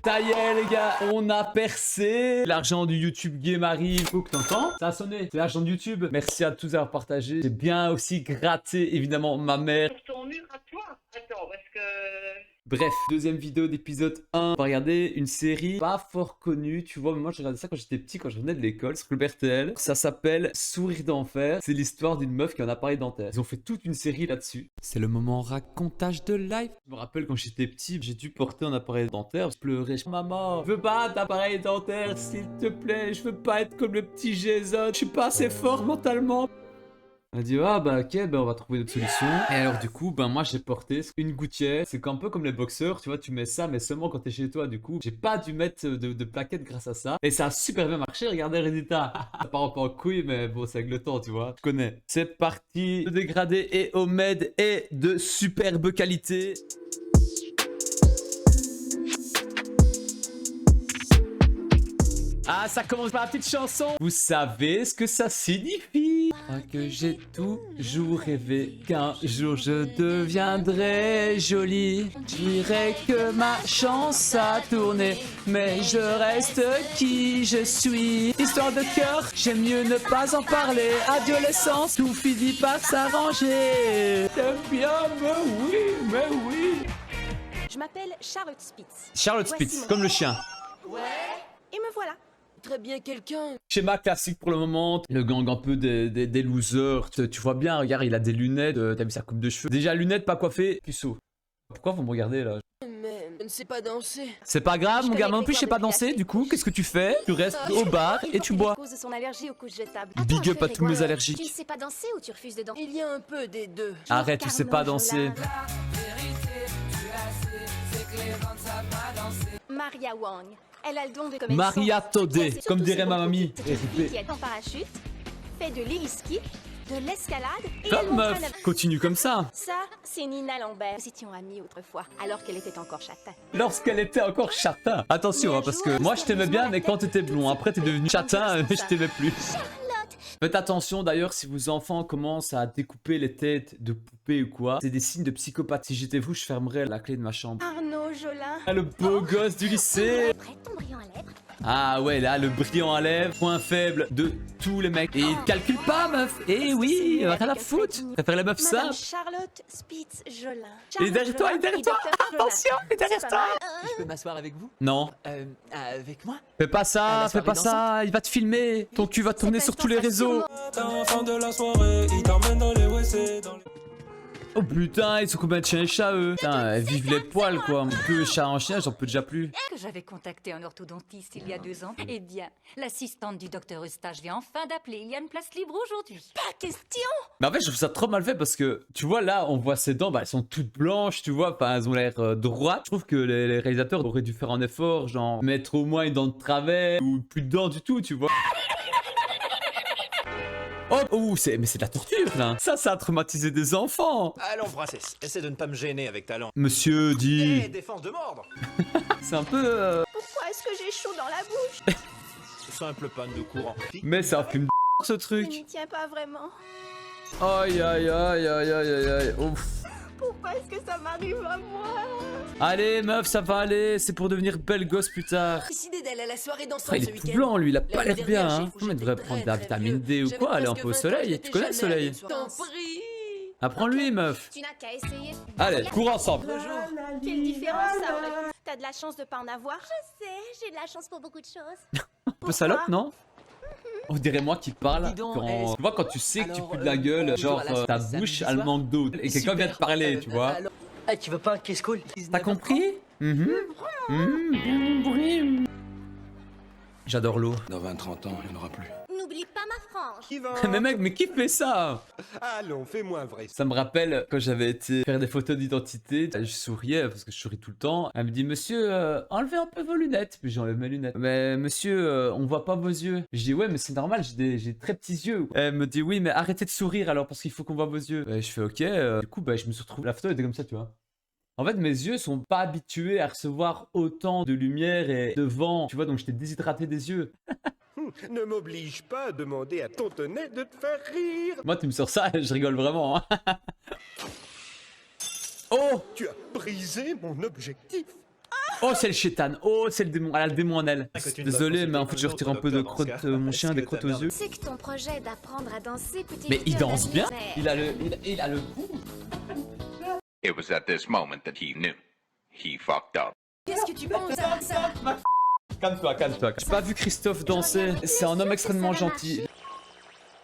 Ça y est les gars, on a percé. L'argent du YouTube Game arrive. Faut que t'entends. Ça a sonné. C'est l'argent de YouTube. Merci à tous d'avoir partagé. J'ai bien aussi gratté évidemment ma mère. Sur ton mur à toi. Attends, parce que... Bref, deuxième vidéo d'épisode 1. On va regarder une série pas fort connue. Tu vois, moi je regardais ça quand j'étais petit, quand je venais de l'école, sur le RTL. Ça s'appelle Sourire d'enfer. C'est l'histoire d'une meuf qui a un appareil dentaire. Ils ont fait toute une série là-dessus. C'est le moment racontage de live. Je me rappelle quand j'étais petit, j'ai dû porter un appareil dentaire. Je pleurais. Maman, je veux pas d'appareil dentaire, s'il te plaît. Je veux pas être comme le petit Jason. Je suis pas assez fort mentalement. Elle a dit ah bah ok bah on va trouver d'autres solutions. Et alors du coup ben moi j'ai porté une gouttière. C'est un peu comme les boxeurs, tu vois, tu mets ça mais seulement quand t'es chez toi. Du coup j'ai pas dû mettre de plaquettes grâce à ça. Et ça a super bien marché, regardez le résultat. Ça part un peu en couille mais bon c'est avec le temps tu vois. Je connais. C'est parti de dégradé et au med et de superbe qualité. Ah, ça commence par la petite chanson. Vous savez ce que ça signifie? Que j'ai toujours rêvé qu'un jour je deviendrai jolie. Je dirais que ma chance a tourné, mais je reste qui je suis. Histoire de cœur, j'aime mieux ne pas en parler. Adolescence, tout finit par s'arranger. T'aimes bien, mais oui. Je m'appelle Charlotte Spitz. Charlotte Spitz, comme le chien. Et me voilà. Très bien quelqu'un. Schéma classique pour le moment, le gang un peu des losers. Tu vois bien, regarde, il a des lunettes, t'as vu sa coupe de cheveux. Déjà lunettes, pas coiffé, puceau. Pourquoi vous me regardez là? Mais je ne sais pas danser. C'est pas grave, mon Je gamin, connais en plus je sais pas Grégoire danser, depuis du coup, qu'est-ce que tu fais? Tu restes au bar et tu bois. À cause de son allergie aux couches jetables. Big Attends, up à tous mes Tu ne allergiques. sais pas danser ou tu refuses de danser? Il y a un peu des deux. Arrête, tu sais pas danser. Maria Wang. Elle a le don de commettre Maria sans- Todé, Surtout comme dirait ce ma gros mamie. petite fille qui est en parachute, fait de l'héliski, de l'escalade et elle Comme montre meuf, un av- continue comme ça. Ça, c'est Nina Lambert. Nous étions amis autrefois, alors qu'elle était encore châtain. Lorsqu'elle était encore châtain. Attention, hein, parce que moi je t'aimais bien, mais quand t'étais blond, après t'es devenu châtain, je t'aimais plus. Faites attention d'ailleurs si vos enfants commencent à découper les têtes de poupées ou quoi. C'est des signes de psychopathe. Si j'étais vous, je fermerais la clé de ma chambre. Arnaud Jolin. Ah, le beau gosse du lycée. Prête ton brillant à lèvres. Ah ouais, là, le brillant à lèvres, point faible de tous les mecs. Et il calcule pas, meuf. Eh oui, rien à foutre. Préfère les meufs Madame simples. Charlotte Spitz Jolin. Il est derrière toi, il est derrière toi. Attention, il est derrière toi. Je peux m'asseoir avec vous? Non, Avec moi? fais pas ça, la fais pas soirée ça. Il va te filmer. Ton cul va tourner sur tous les réseaux. T'es enfant de la soirée, il t'emmène dans les WC, dans les... Oh putain, ils sont combien de chiens et chats eux? Putain, vive les poils quoi. Un peu chat en chien, j'en peux déjà plus. Que j'avais contacté un orthodontiste il y a 2 ans. Eh bien, l'assistante du docteur Eustache vient enfin d'appeler. Il y a une place libre aujourd'hui. Pas question. Mais en fait, je trouve ça trop mal fait parce que, tu vois, là, on voit ses dents, bah, elles sont toutes blanches, tu vois, enfin, elles ont l'air droites. Je trouve que les réalisateurs auraient dû faire un effort, genre, mettre au moins une dent de travers ou plus de dents du tout, tu vois. Oh, mais c'est de la torture, là. Ça a traumatisé des enfants. Allons, princesse, essaie de ne pas me gêner avec ta langue. Monsieur dit... Eh, défense de mordre. C'est un peu... Pourquoi est-ce que j'ai chaud dans la bouche? Simple panne de courant. Mais c'est un film de ce Je truc. n'y tiens pas vraiment. Aïe, aïe, aïe, aïe, aïe, aïe. Ouf. Pourquoi est-ce que ça m'arrive à moi? Allez, meuf, ça va aller. C'est pour devenir belle gosse plus tard. Décidé d'aller à la soirée dansante Ah, il ce est tout week-end. blanc, lui, il a pas L'année l'air bien, dernière, hein. j'ai Il devrait très, prendre de la très vitamine vieux. D ou J'avais quoi, aller un presque peu au 20 ans, soleil. j'étais Tu connais le jamais allée soleil? une soirée T'en dansante. prie. Apprends-lui, meuf. Tu n'as qu'à essayer. Allez, cours ensemble. Quelle différence ça aurait. T'as de la chance de pas en avoir. Je sais, j'ai de la chance pour beaucoup de choses. Un peu salope, non? On dirait moi qui parle Dis donc, quand... Tu vois, quand tu sais que tu alors, pues de la gueule, genre bonjour à la ta samedi bouche, soir. elle manque d'eau. Et quelqu'un vient te parler, tu vois. Tu veux pas un kiss call? T'as compris? J'adore l'eau. Dans 20-30 ans, il n'y en aura plus. N'oublie pas ma frange. Mais mec, mais qui fait ça? Allons, fais-moi un vrai. Ça me rappelle quand j'avais été faire des photos d'identité, je souriais parce que je souris tout le temps. Elle me dit monsieur, enlevez un peu vos lunettes. Puis j'enlève mes lunettes. Mais monsieur, on voit pas vos yeux. Je dis ouais mais c'est normal, j'ai très petits yeux. Elle me dit oui mais arrêtez de sourire alors parce qu'il faut qu'on voit vos yeux. Et je fais ok. Du coup bah je me suis retrouvé. La photo était comme ça tu vois. En fait, mes yeux sont pas habitués à recevoir autant de lumière et de vent, tu vois, donc j'étais déshydraté des yeux. Ne m'oblige pas à demander à Tontonnet de te faire rire. Moi, tu me sors ça et je rigole vraiment. Hein. Oh! Tu as brisé mon objectif. Oh, c'est le chétan. Oh, c'est le démon. Elle a le démon en elle. Désolé, mais en fait, je retire un peu de crotte, mon chien des crottes aux yeux. Je sais que ton projet d'apprendre à danser peut Mais il t'éviter danse un bien. avenir, mais- Il a le coup. It was at this moment that he knew. He fucked up. Qu'est-ce que tu penses à ça? Calme-toi, calme-toi. J'ai pas vu Christophe danser. C'est un homme extrêmement gentil.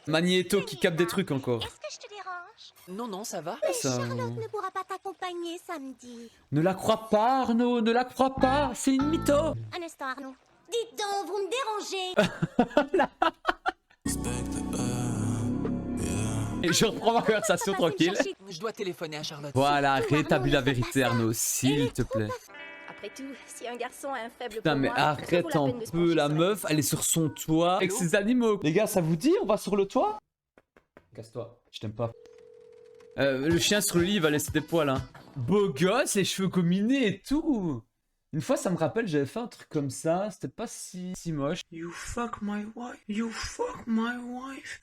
Magneto qui capte des trucs encore. Est-ce que je te dérange? Non, non, ça va. Ça... Charlotte ne pourra pas t'accompagner samedi. Ne la crois pas, Arnaud. Ne la crois pas. C'est une mytho. Un instant, Arnaud. Dites donc, vous me dérangez. Et je reprends ma conversation tranquille. Je dois téléphoner à Charlotte. Voilà, rétablis la vérité, Arnaud, s'il te plaît. Après tout, si un garçon a un faible Putain, pour mais moi, ça arrête vaut la un peine de se peu, pencher la sur meuf, elle est sur son toit avec ses animaux. Les gars, ça vous dit, on va sur le toit? Casse-toi, je t'aime pas. Le chien sur le lit, il va laisser des poils, hein. Beau gosse, les cheveux combinés et tout. Une fois, ça me rappelle, j'avais fait un truc comme ça, c'était pas si moche. You fuck my wife. You fuck my wife.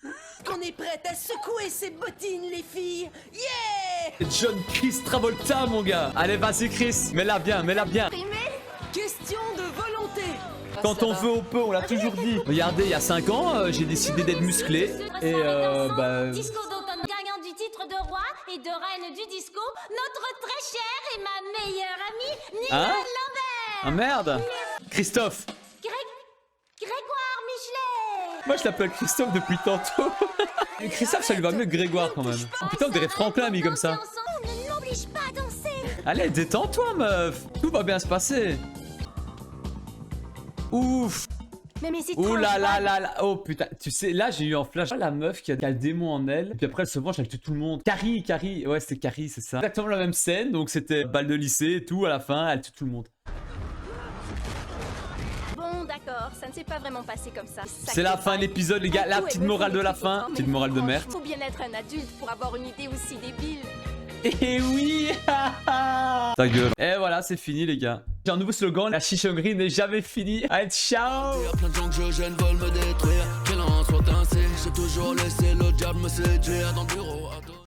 On est prête à secouer ces bottines, les filles. Yeah! John Chris Travolta, mon gars. Allez, vas-y, Chris, mets-la bien, mets-la bien. Question de volonté. Quand on veut, on peut, on l'a toujours dit. Regardez, il y a 5 ans, j'ai décidé d'être musclé. Et bah... Disco d'automne gagnant du titre de roi et de reine du disco, notre très chère et ma meilleure amie, Nicole Hein? Lambert. Ah merde! Christophe! Grégoire Michelet. Moi je l'appelle Christophe depuis tantôt. Et Christophe ça lui va mieux que Grégoire quand même. Oh, putain on dirait Franklin mis comme ça. On ne m'oblige pas à danser. Allez détends-toi meuf. Tout va bien se passer. Ouf. Mais c'est Ouh trop là là drôle. là là. Oh putain. Tu sais là j'ai eu un flash. La meuf qui a le démon en elle. Et puis après elle se venge, elle tue tout le monde. Carrie. Ouais c'était Carrie c'est ça. Exactement la même scène. Donc c'était balle de lycée et tout. À la fin elle tue tout le monde. Bon, d'accord, ça ne s'est pas vraiment passé comme ça. C'est la fin de l'épisode les gars. La petite morale de la fin. Petite morale de merde. Faut bien être un adulte pour avoir une idée aussi débile. Et oui. Ta gueule. Et voilà, c'est fini les gars. J'ai un nouveau slogan, la chichonnerie n'est jamais finie. Allez, ciao. Y'a plein de gens que je gêne veulent me détruire. Qu'elle en soit ainsi, j'ai toujours laissé le diable me séduire dans le bureau.